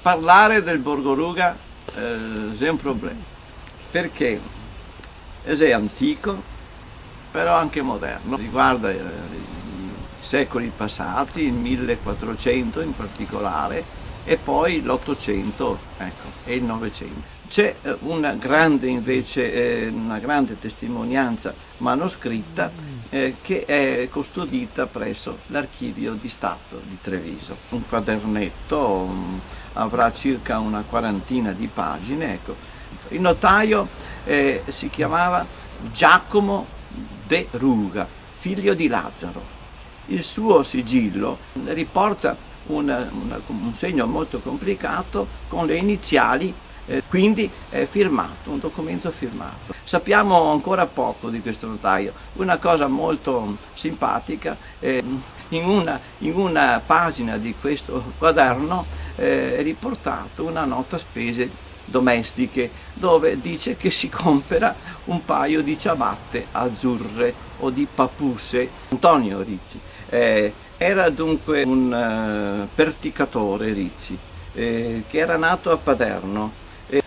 Parlare del Borgo Ruga è un problema, perché è antico, però anche moderno, riguarda i secoli passati, il 1400 in particolare, e poi l'800, ecco, e il 900. C'è una grande invece, una grande testimonianza manoscritta che è custodita presso l'Archivio di Stato di Treviso. Un quadernetto, avrà circa una quarantina di pagine. Ecco. Il notaio si chiamava Giacomo de Ruga, figlio di Lazzaro. Il suo sigillo riporta un segno molto complicato con le iniziali, quindi è firmato, un documento firmato. Sappiamo ancora poco di questo notaio. Una cosa molto simpatica, in una pagina di questo quaderno è riportato una nota spese domestiche dove dice che si compera un paio di ciabatte azzurre o di papusse. Antonio Ricci era dunque un perticatore Ricci che era nato a Paderno.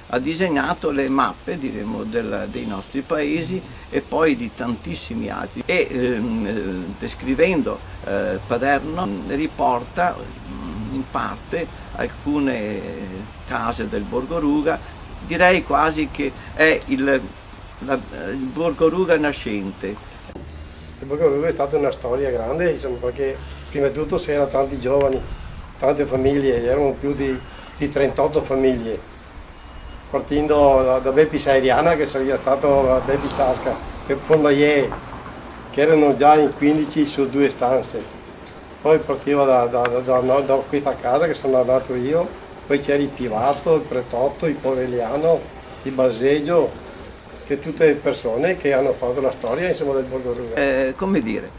Ha disegnato le mappe, diremo, dei nostri paesi e poi di tantissimi altri, e descrivendo Paderno riporta in parte alcune case del Borgo Ruga. Direi quasi che è il Borgo Ruga nascente. Il Borgo Ruga è stata una storia grande, diciamo, perché prima di tutto c'erano tanti giovani, tante famiglie, erano più di 38 famiglie. Partendo da Beppi Sairiana, che sarebbe stato Beppi Tasca, e Formayer, che erano già in 15 su 2 stanze. Poi partiva da questa casa che sono andato io, poi c'era il Pivato, il Pretotto, il Poveliano, il Baseggio, che tutte persone che hanno fatto la storia, insomma, del Borgo Ruga. Come dire,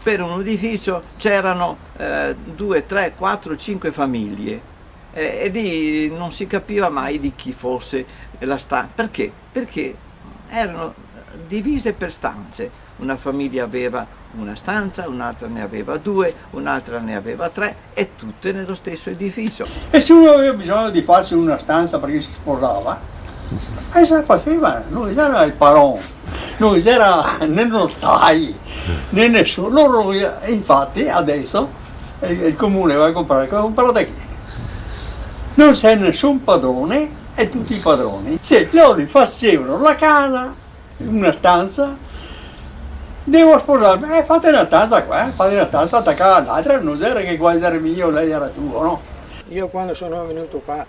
per un edificio c'erano 2, 3, 4, 5 famiglie. E lì non si capiva mai di chi fosse la stanza. Perché? Perché erano divise per stanze. Una famiglia aveva una stanza, un'altra ne aveva 2, un'altra ne aveva 3, e tutte nello stesso edificio. E se uno aveva bisogno di farsi una stanza perché si sposava, se la faceva, non c'era il paron, non c'era né notai, né nessuno. Loro, infatti adesso il comune va a comprare da chi? Non c'è nessun padrone e tutti i padroni. Se loro facevano la casa, una stanza, devo sposarmi, fate una stanza qua, fate una stanza attaccata all'altra, non era che qua era mio, lei era tuo, no? Io quando sono venuto qua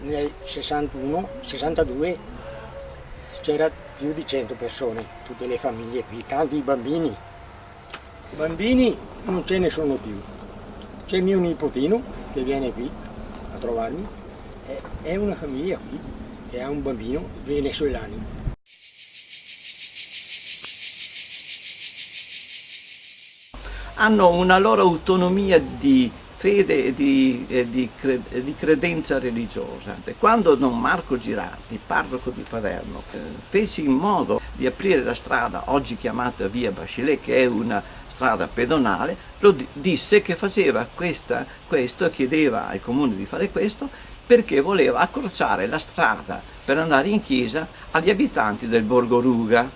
nel 61, 62, c'era più di 100 persone, tutte le famiglie qui, tanti bambini. Bambini non ce ne sono più. C'è il mio nipotino che viene qui a trovarmi, è una famiglia qui che ha un bambino venezuelano. Hanno una loro autonomia di fede e di credenza religiosa. Quando Don Marco Girardi, parroco di Paderno, fece in modo di aprire la strada oggi chiamata via Bachelet, che è una strada pedonale, lo disse che faceva questo, chiedeva al comune di fare questo perché voleva accorciare la strada per andare in chiesa agli abitanti del Borgo Ruga.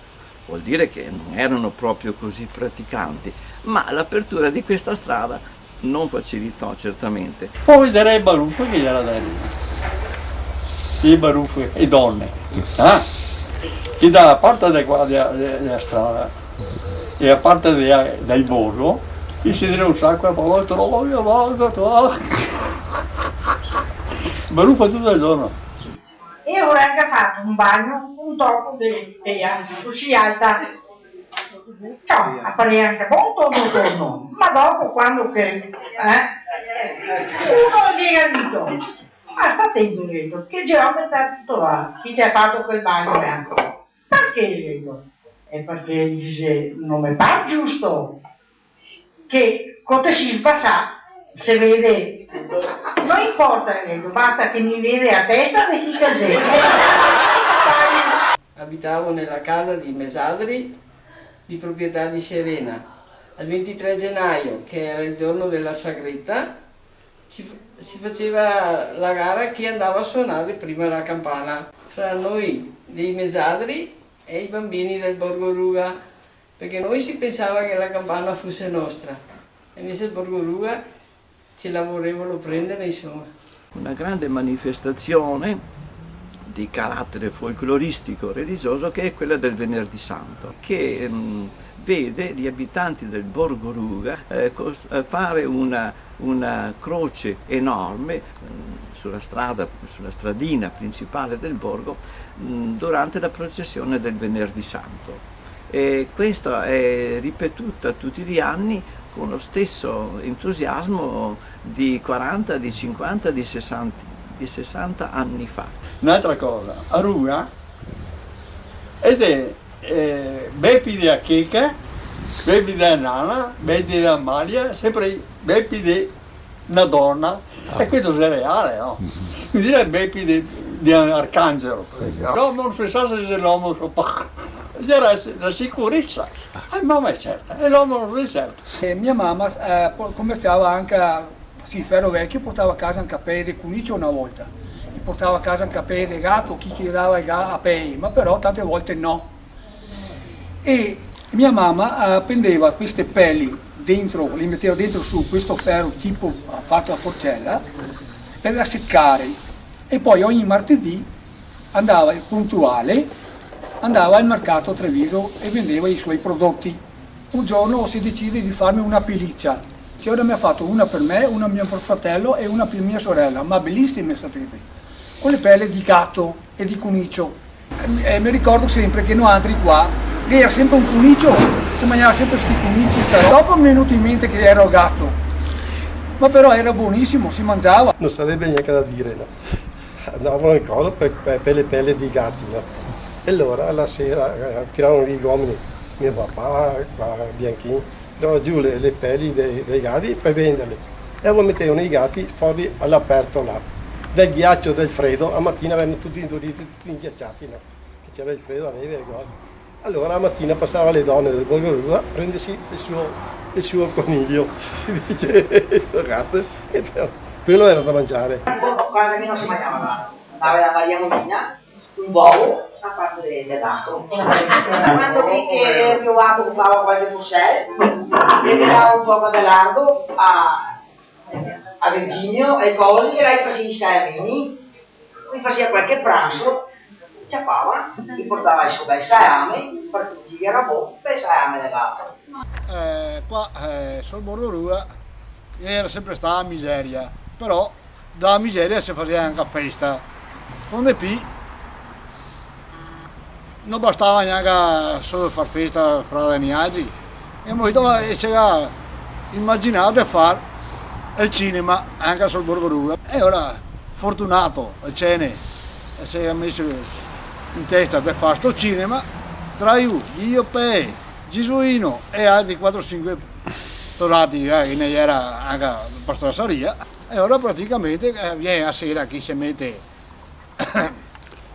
Vuol dire che non erano proprio così praticanti, ma l'apertura di questa strada non facilitò certamente. Poi c'era i baruffi che era da lì, i baruffi e donne, che dalla parte della strada e a parte del borgo, mi si dice un sacco a poi baruffa tutto il giorno. E ora che ha fatto un bagno, un tocco di terra, così alta. Ciao, appare anche molto no. Ma dopo quando che uno gli ha detto, ma sta attento, detto, che geometra tutto là, chi ti ha fatto quel bagno bianco? Perché? Detto? E perché dice, non mi pare giusto. che quando si sbassa si vede, non importa, basta che mi vede a testa di chi casè. Abitavo nella casa di Mesadri, di proprietà di Serena. Il 23 gennaio, che era il giorno della Sagretta, si faceva la gara chi andava a suonare prima la campana fra noi dei Mesadri e i bambini del Borgo Ruga, perché noi si pensava che la campana fosse nostra, e invece il Borgo Ruga ce la volevano prendere, insomma. Una grande manifestazione di carattere folcloristico religioso che è quella del Venerdì Santo, che vede gli abitanti del Borgo Ruga fare una croce enorme sulla stradina principale del borgo durante la processione del Venerdì Santo. E questa è ripetuta tutti gli anni con lo stesso entusiasmo di 40, di 50, di 60 anni fa. Un'altra cosa, a Ruga, se bepi di Acheka, bepi di Nana, bepi di Amalia, sempre bepi di una donna, e questo è reale, no? Quindi bepi di Arcangelo. L'uomo non pensasse che l'uomo c'era la sicurezza, mamma è certa, e l'uomo non è certo. E mia mamma commerciava anche ferro vecchio, portava a casa un capello di cunicio una volta, e portava a casa un capello di gatto, chi chiedeva a pei, ma però tante volte no. E mia mamma appendeva queste pelli dentro, li metteva dentro su questo ferro tipo fatto a forcella per la seccare, e poi ogni martedì andava puntuale, andava al mercato a Treviso e vendeva i suoi prodotti. Un giorno si decide di farmi una pelliccia. Ora mi ha fatto una per me, una per mio fratello e una per mia sorella, ma bellissime, sapete, con le pelle di gatto e di cunicio. E mi ricordo sempre che noi altri qua, lì era sempre un cunicio, si mangiava sempre questi cunici. Dopo mi è venuto in mente che era un gatto, ma però era buonissimo, si mangiava. Non sarebbe niente da dire, no? Andavano in coda per le pelle di gatti, no? E allora alla sera tiravano gli uomini, mio papà, Bianchini, tirava giù le pelli dei gatti per venderle, e allora mettevano i gatti fuori all'aperto là, del ghiaccio, del freddo, a mattina avevano tutti induriti, tutti inghiacciati, no? Che c'era il freddo, la neve, ricordo. Allora a mattina passava le donne del Borgo Ruga a prendersi il suo coniglio, si dice, il suo gatto, e quello era da mangiare. Cosa che non si mangiava, andava da Maria Molina, un bovo a parte dell'acqua. Quando vi che mio gatto comprava qualche fuscello, gli dava un po' di largo a Virginio e cose, e lei faceva i salamini, poi faceva qualche pranzo, ciappava, gli portava il suo bel salame, per tutti gli era buono, bel salame del gatto. Qua sul Borgo Ruga era sempre stata miseria, però dalla miseria si faceva anche festa. Con le P non bastava neanche solo far festa fra gli amici, e noi c'era immaginato di fare il cinema anche sul Borgo Ruga. E ora, fortunato, il Cene si è messo in testa di fare sto cinema, tra io, Pe, Gisuino e altri 4-5 torati che ne era anche per la Saria. E ora praticamente viene a sera chi si mette,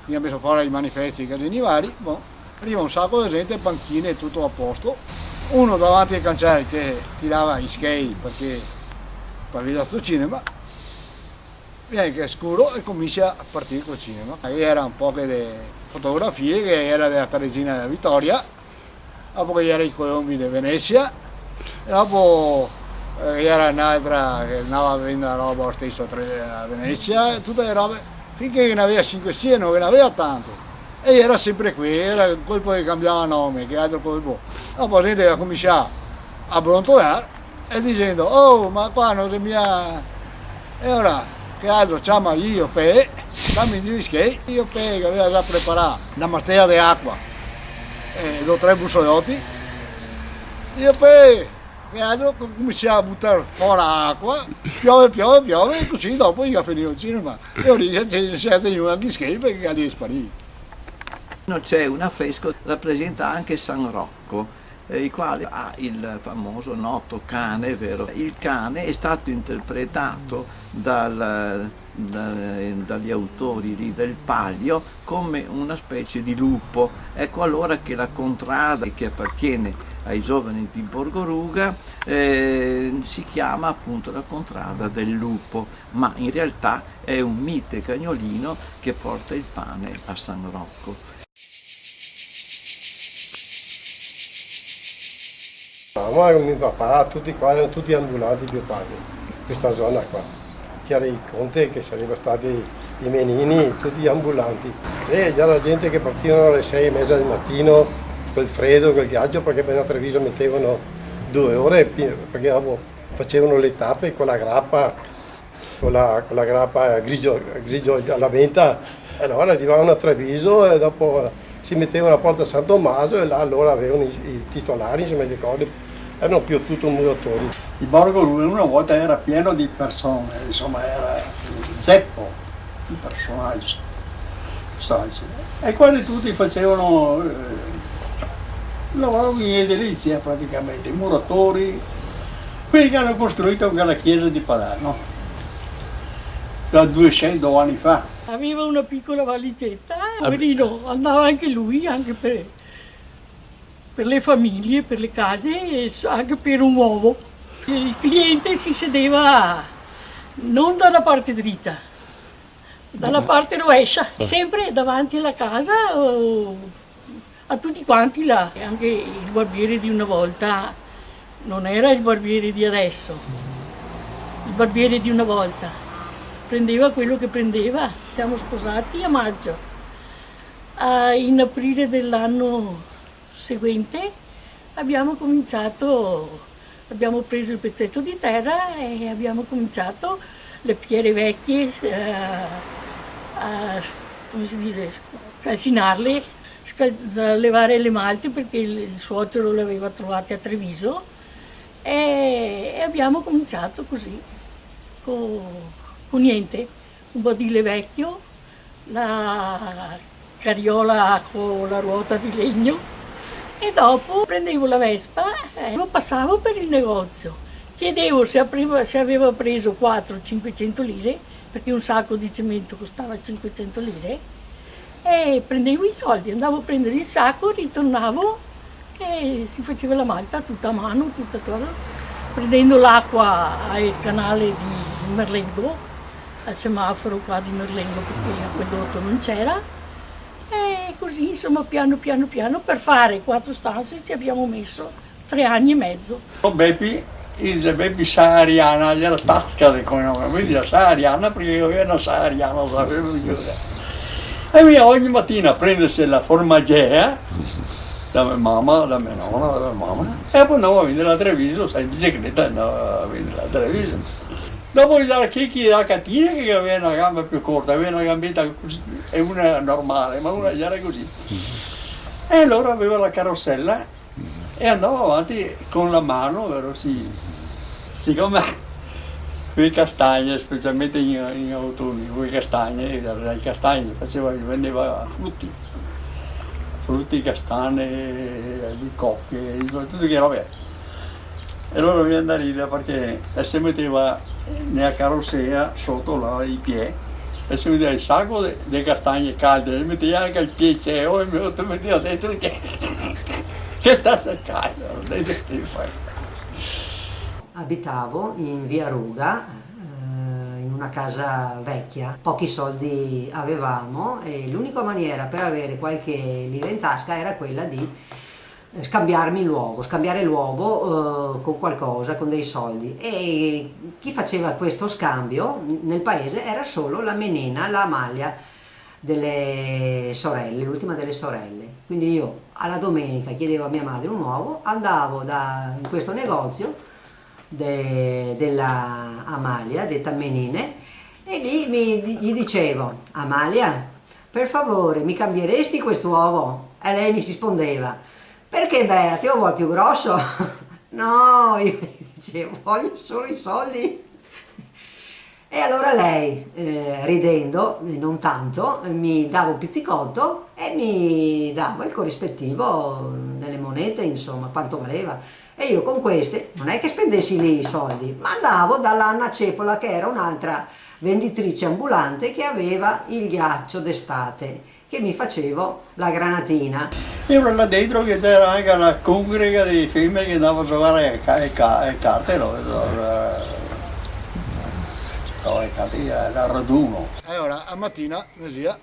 chi ha messo fuori i manifesti, i casini vari, arriva un sacco di gente, panchine, tutto a posto. Uno davanti ai cancelli che tirava i skate perché per vedere questo cinema, viene che è scuro e comincia a partire col cinema. Era un po' di fotografie che era della Teresina della Vittoria, dopo che era i Colombi di Venezia, e dopo era un'altra che andava a vendere la roba stesso a Venezia, tutte le robe, finché ne aveva 5-6, non ne aveva tanto. E era sempre qui, era il colpo che cambiava nome, che altro colpo. Dopo la gente cominciava a brontolare e dicendo, oh ma qua non si mia... E ora, che altro chiama io Pe, dammi gli skate, io Pe che aveva già preparato una mastea di acqua e 2-3 bussolotti, io Pe che altro cominciava a buttare fuori acqua, piove e così dopo io finivo il cinema. E ora si è tenuto anche gli skate perché lì è sparito. C'è un affresco che rappresenta anche San Rocco, i quali ha il famoso noto cane, vero? Il cane è stato interpretato dagli autori lì del Palio come una specie di lupo. Ecco allora che la contrada che appartiene ai giovani di Borgoruga si chiama appunto la contrada del lupo, ma in realtà è un mite cagnolino che porta il pane a San Rocco. Mamma e mio papà, tutti qua erano tutti ambulanti più padri, questa zona qua. C'era il conte che sarebbero stati i menini, tutti ambulanti. Sì, già la gente che partivano alle 6:30 del mattino, quel freddo, quel ghiaccio, perché per a Treviso mettevano 2 ore, perché facevano le tappe con la grappa, grigio alla venta, e allora arrivavano a Treviso e dopo si mettevano a Porta San Tommaso e là allora avevano i titolari, se mi ricordo, erano più tutto muratori. Il Borgoruga una volta era pieno di persone, insomma era zeppo di personaggi. E quelli tutti facevano lavoro in edilizia praticamente, i muratori, quelli che hanno costruito anche la chiesa di Palermo da 200 anni fa. Aveva una piccola valigetta, poverino, andava anche lui, anche per le famiglie, per le case e anche per un uovo. Il cliente si sedeva non dalla parte dritta, dalla parte rovescia, sempre davanti alla casa a tutti quanti là. Anche il barbiere di una volta non era il barbiere di adesso, il barbiere di una volta prendeva quello che prendeva. Siamo sposati a maggio, in aprile dell'anno seguente abbiamo preso il pezzetto di terra e abbiamo cominciato le piere vecchie come si dice, calcinarle, levare le malte perché il suocero le aveva trovate a Treviso e abbiamo cominciato così, con niente, un badile vecchio, la carriola con la ruota di legno e dopo prendevo la Vespa e passavo per il negozio, chiedevo se aveva preso 400-500 lire, perché un sacco di cemento costava 500 lire, e prendevo i soldi, andavo a prendere il sacco, ritornavo e si faceva la malta tutta a mano, tutta prendendo l'acqua al canale di Merlengo, al semaforo qua di Merlengo, perché l'acquedotto non c'era, e così insomma piano per fare 4 stanze ci abbiamo messo 3 anni e mezzo. Beppi sa Ariana, gliela tasca di cognome, quindi la sa Ariana perché io non sa Ariana, sapevo io. E via ogni mattina a prendersi la formaggea da mia mamma, da mia nonna, da mia mamma, e poi andavo a vendere a Treviso, sai, in bicicletta andavo a vendere a Treviso. Dopo c'era chi da cattina che aveva una gamba più corta, aveva una gambetta così, e una normale, ma una era così. E allora aveva la carrozzella e andava avanti con la mano, vero? Siccome quei castagne, specialmente in autunno, quei castagne, dai castagni vendeva frutti, castane, di cocche, tutte che robe. E allora mi andava a ridere perché si metteva nella carrozzella sotto là i piedi e si metteva il sacco di castagne calde, e metteva anche il piaceo e mi metteva dentro che sta seccando, dentro che fai. Abitavo in via Ruga, in una casa vecchia, pochi soldi avevamo e l'unica maniera per avere qualche lira in tasca era quella di scambiare l'uovo con qualcosa, con dei soldi, e chi faceva questo scambio nel paese era solo la menina, la Amalia delle sorelle, l'ultima delle sorelle. Quindi io alla domenica chiedevo a mia madre un uovo, andavo in questo negozio della Amalia, detta Menine, e lì gli dicevo: Amalia, per favore mi cambieresti quest'uovo? E lei mi rispondeva: perché Bea, te lo vuoi più grosso? No, io dicevo, voglio solo i soldi. E allora lei, ridendo, non tanto, mi dava un pizzicotto e mi dava il corrispettivo delle monete. monete, insomma, quanto valeva. E io con queste non è che spendessi lì i soldi, ma andavo dall'Anna Cepola, che era un'altra venditrice ambulante che aveva il ghiaccio d'estate, che mi facevo la granatina. Ero là dentro che c'era anche una congrega di femmine che andavano a giocare a carte, no? Giocavano a carte, era raduno. E ora a mattina zia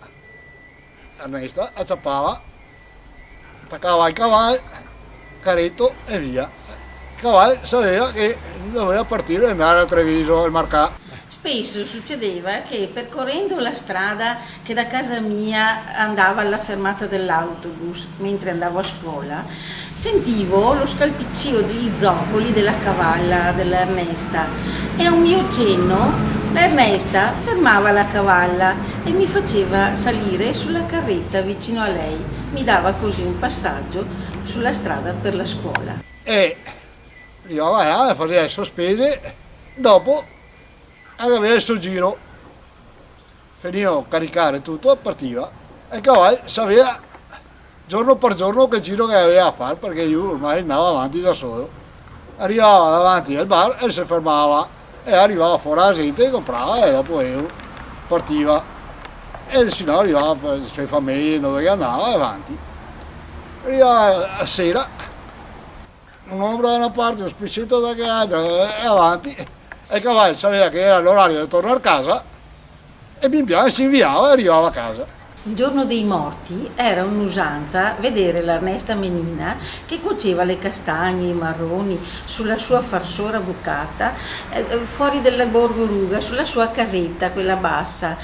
Ernesta acciappava, attaccava il cavallo, caretto e via. Il cavallo sapeva che doveva partire e andare a Treviso, al Marcà. Spesso succedeva che percorrendo la strada che da casa mia andava alla fermata dell'autobus mentre andavo a scuola, sentivo lo scalpiccio degli zoccoli della cavalla dell'Ernesta e a un mio cenno l'Ernesta fermava la cavalla e mi faceva salire sulla carretta vicino a lei. Mi dava così un passaggio sulla strada per la scuola. E io faceva le sospese, dopo aveva il suo giro, finiva a caricare tutto, partiva e il cavallo sapeva giorno per giorno che giro che aveva a fare, perché io ormai andavo avanti da solo. Arrivava davanti al bar e si fermava e arrivava fuori la gente, comprava e dopo io partiva e se no arrivava per le sue famiglie dove andava e avanti. Arrivava a sera, un'ombra da una parte, uno spiccietto da l'altra e avanti. E il cavallo sapeva che era l'orario di tornare a casa e pian piano si inviava e arrivava a casa. Il giorno dei morti era un'usanza vedere l'Ernesta Menina che cuoceva le castagne, i marroni sulla sua farsora bucata fuori del Borgo Ruga, sulla sua casetta, quella bassa.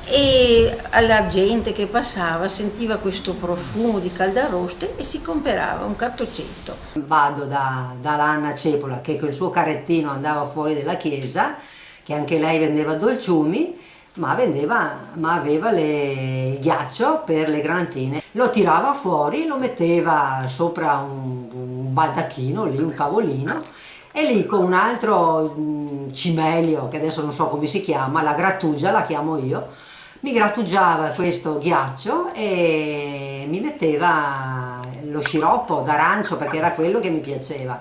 E alla gente che passava sentiva questo profumo di caldaroste e si comperava un cartoccetto. Vado dall'Anna Cepola che col suo carrettino andava fuori dalla chiesa, che anche lei vendeva dolciumi, ma aveva il ghiaccio per le granatine. Lo tirava fuori, lo metteva sopra un baldacchino, lì un tavolino, e lì con un altro cimelio, che adesso non so come si chiama, la grattugia la chiamo io, mi grattugiava questo ghiaccio e mi metteva lo sciroppo d'arancio perché era quello che mi piaceva.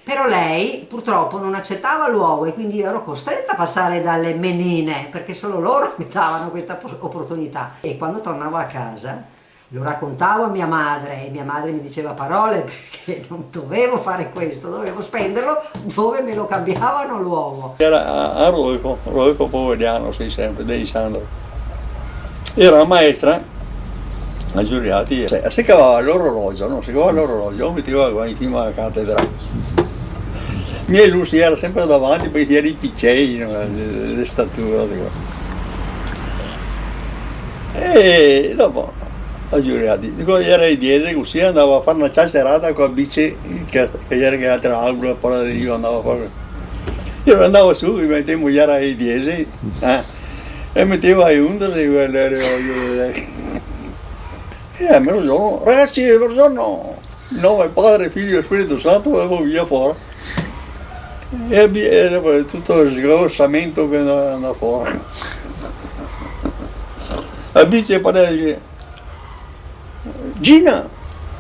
Però lei purtroppo non accettava l'uovo e quindi io ero costretta a passare dalle menine perché solo loro mi davano questa opportunità. E quando tornavo a casa lo raccontavo a mia madre e mia madre mi diceva parole perché non dovevo fare questo, dovevo spenderlo dove me lo cambiavano l'uovo. Era a Roico Povediano, sì, sempre, dei Sandro. Era una maestra a Giuriati, si cavava l'orologio, no? Si cavava l'orologio, lo metteva qua in cima alla cattedra. Mia Lucy era sempre davanti perché era i piccei, no? Le stature. E dopo a Giuriati, quando era i 10 così andavo a fare una ciacerata con la bici che era che altra albero, poi io andavo a fare. Io andavo su, mi mettevo già ai 10, e mettevo ai 11 e a mezzogiorno, ragazzi, è mezzogiorno, nome Padre, Figlio e Spirito Santo, avevo via fuori. E era tutto il sgrossamento che andava fuori. La bici e padre dice, Gina,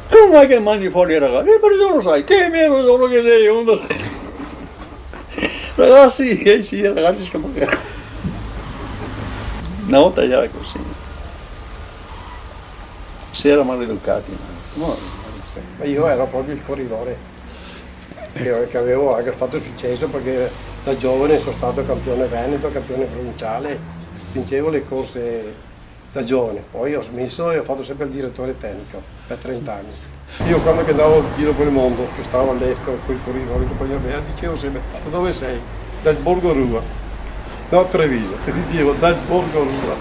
come mai che mandi fuori i ragazzi? Perché non sai, che mezzogiorno che sei 11. Ragazzi, sì, ragazzi, scappano. Una volta era così, si era maleducati. No. Io ero proprio il corridore, che avevo anche fatto successo perché da giovane sono stato campione veneto, campione provinciale, vincevo le corse da giovane, poi ho smesso e ho fatto sempre il direttore tecnico per 30 anni. Io quando andavo in giro per il mondo, che stavo all'estero con i corridori che poi avevo, dicevo sempre, ma dove sei? Dal Borgo Ruga. No, Treviso, e dicevo dal Borgo Ruga.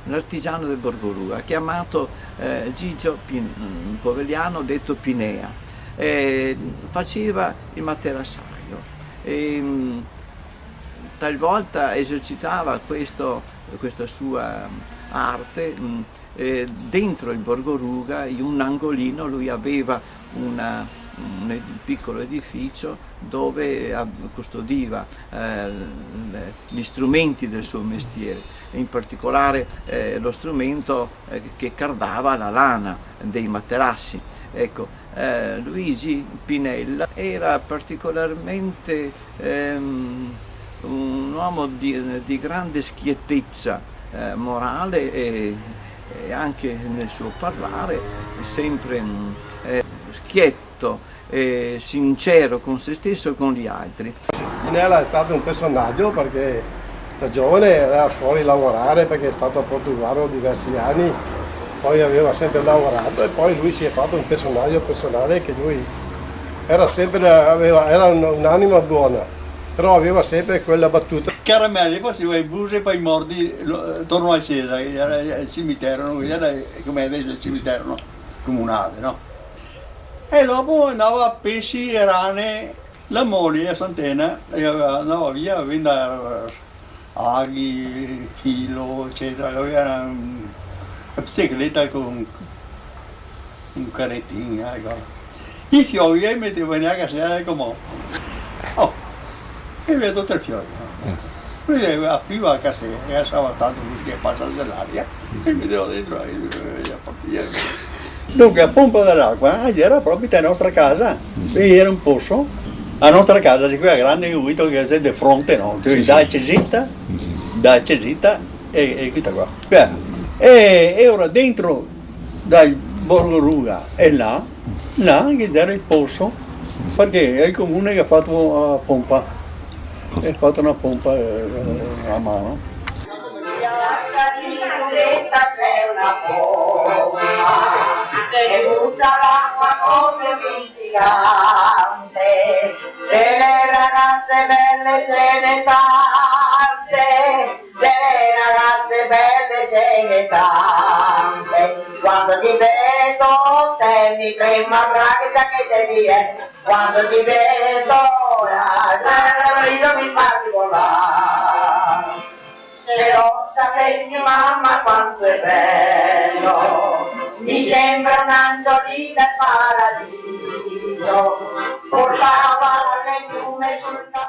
L'artigiano del Borgo Ruga, chiamato Gigio Povediano, detto Pinea, faceva il materassaio e talvolta esercitava questa sua arte dentro il Borgo Ruga. In un angolino lui aveva un piccolo edificio dove custodiva gli strumenti del suo mestiere, in particolare lo strumento che cardava la lana dei materassi. Ecco, Luigi Pinella era particolarmente un uomo di grande schiettezza morale e anche nel suo parlare, sempre schietto e sincero con se stesso e con gli altri. Pinella è stato un personaggio perché da giovane era fuori a lavorare perché è stato a Portogallo diversi anni, poi aveva sempre lavorato e poi lui si è fatto un personaggio personale che lui era un'anima buona, però aveva sempre quella battuta. Caramelli faceva i busi e poi i mordi torno a Cesare, era il cimitero, era come adesso il cimitero comunale, no? E dopo andava a pesci e rane, la moglie a Sant'Ena andava via a vendere aghi, filo, eccetera, aveva una bicicletta con un carrettino, ecco. I fiori e metteva neanche a sera come oh, e vedo tre fiori. Lui apriva la cassetta e lasciava tanto che passasse l'aria e vedevo dentro e partire. Dunque a pompa dell'acqua era proprio la nostra casa, e era un pozzo. La nostra casa di quella grande che è di fronte, no? Da Cesita e questa qua. E ora dentro dal Borgo Ruga e là che c'era il pozzo, perché è il comune che ha fatto la pompa, ha fatto una pompa a mano. C'è una pompa che butta l'acqua come un gigante, delle ragazze belle ce ne tante, delle ragazze belle ce ne tante, quando ti vedo te mi trema braccia che te dire, quando ti vedo io mi farti volare. Se lo sapessi mamma quanto è bello, mi sembra un angelo del paradiso, portava le piume sul capo.